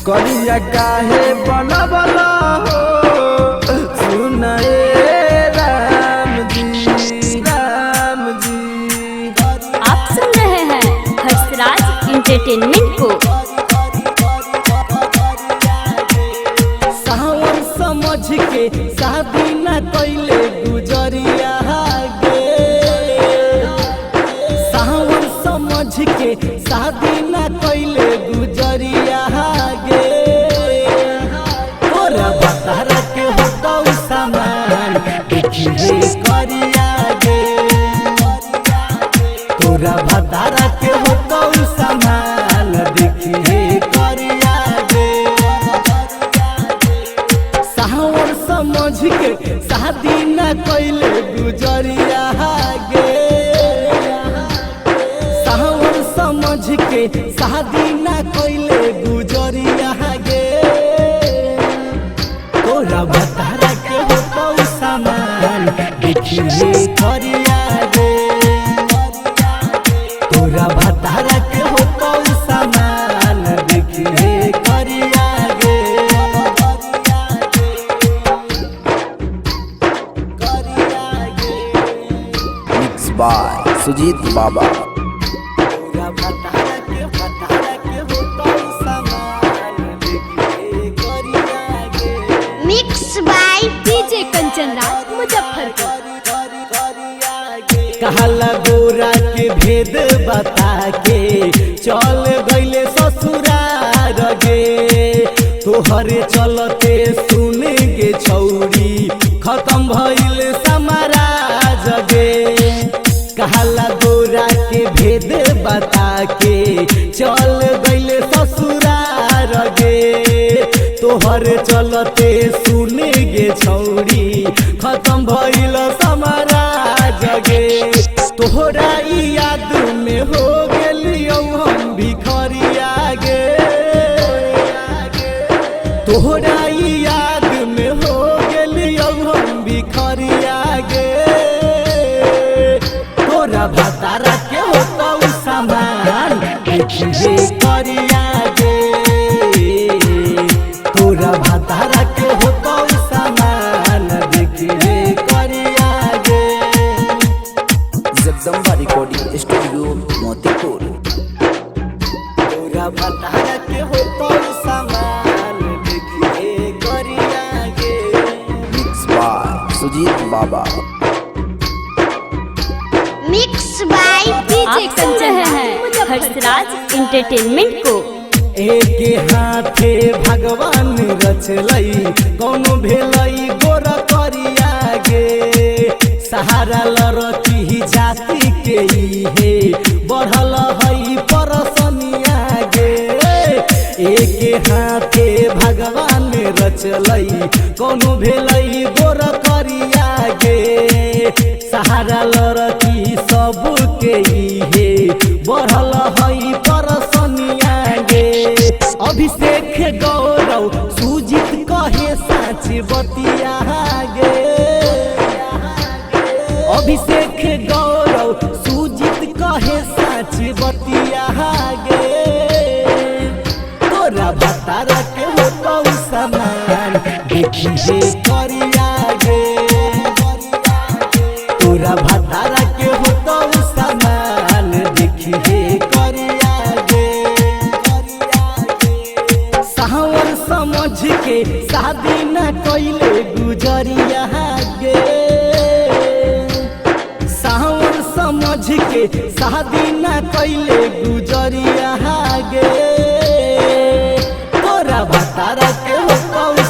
करिया काहे बनबला हो सुनाए राम जी राम जी। आप सुन रहे हैं हर्षराज एंटरटेनमेंट को। सावर समझ के शादी न कैले गुजरिया गे, सावर समझ के शादी न कैले गुजरिया गे। तोरा बता के हो सामान देखिए करिया गे, तोरा बता के हो सामान देखिए करिया गे। सावर समझ के शादी न कैले गुजरिया गे, सावर समझ के शादी न कैले गुजरिया गे। तोरा बता के हो सामान देखिए करिया गे, तोरा बता के हो सामान देखिए करिया गे। Mix by Sujeet Baba. Mix by DJ Kanchan Raj Muzaffarpur. कहला गोरा के भेद बता के चल गईले ससुरार गे। तोहरे चलते सुन गे छौरी खत्म भइल समाराज गे। कहला गोरा के भेद बता के चल गईले ससुरार गे। तोहरे चलते सुन गे छौरी खत्म भइल समाराज गे। तोहरा याद में हो गेलियो हम भिखरिया गे, तोहरा याद में हो गेलियो हम भिखरिया गे। तोरा भतारा के हो सामान देखिए करिया गे, तोरा भतारा के हो सामान देखिए करिया गे। Jagdamba recording studio Motipur. तोरा भतारा के हो सामान देखिए करिया गे। Mix by Sujeet Baba. Mix by DJ Kanchan Raj Harshraj entertainment को। एक हाथे भगवान रचलई कौनो भेलई गोर करिया गे। सहारा लड़की जाति के हे बढ़ल हई परसनिया गे। एक हाथे भगवान रचलई कौनो भेलई गोर करिया गे। सहारा लड़की सब के हे बढ़ल हई परसनिया गे। अभिषेक गौरव सुजीत कहे साच बतिया गे, अभिषेक गौरव सुजीत कहे साच बतिया गे। तोरा बता के हो सामान देखिए करिया गे, तोरा बता के हो सामान देखिए करिया गे। सावर समझ के शादी न कैले गुजरिया गे, सावर समझ के शादी न कैले गुजरिया गे। तोरा बता के हो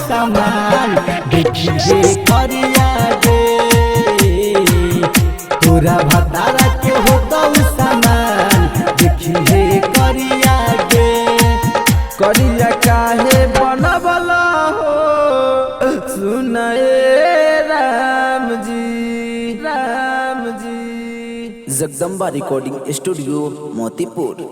सामान देखिए करिया गे, तोरा बता के हो सामान देखिए करिया गे। करिया काहे बनबला हो सुनाए राम जी राम जी। Jagdamba recording studio Motipur.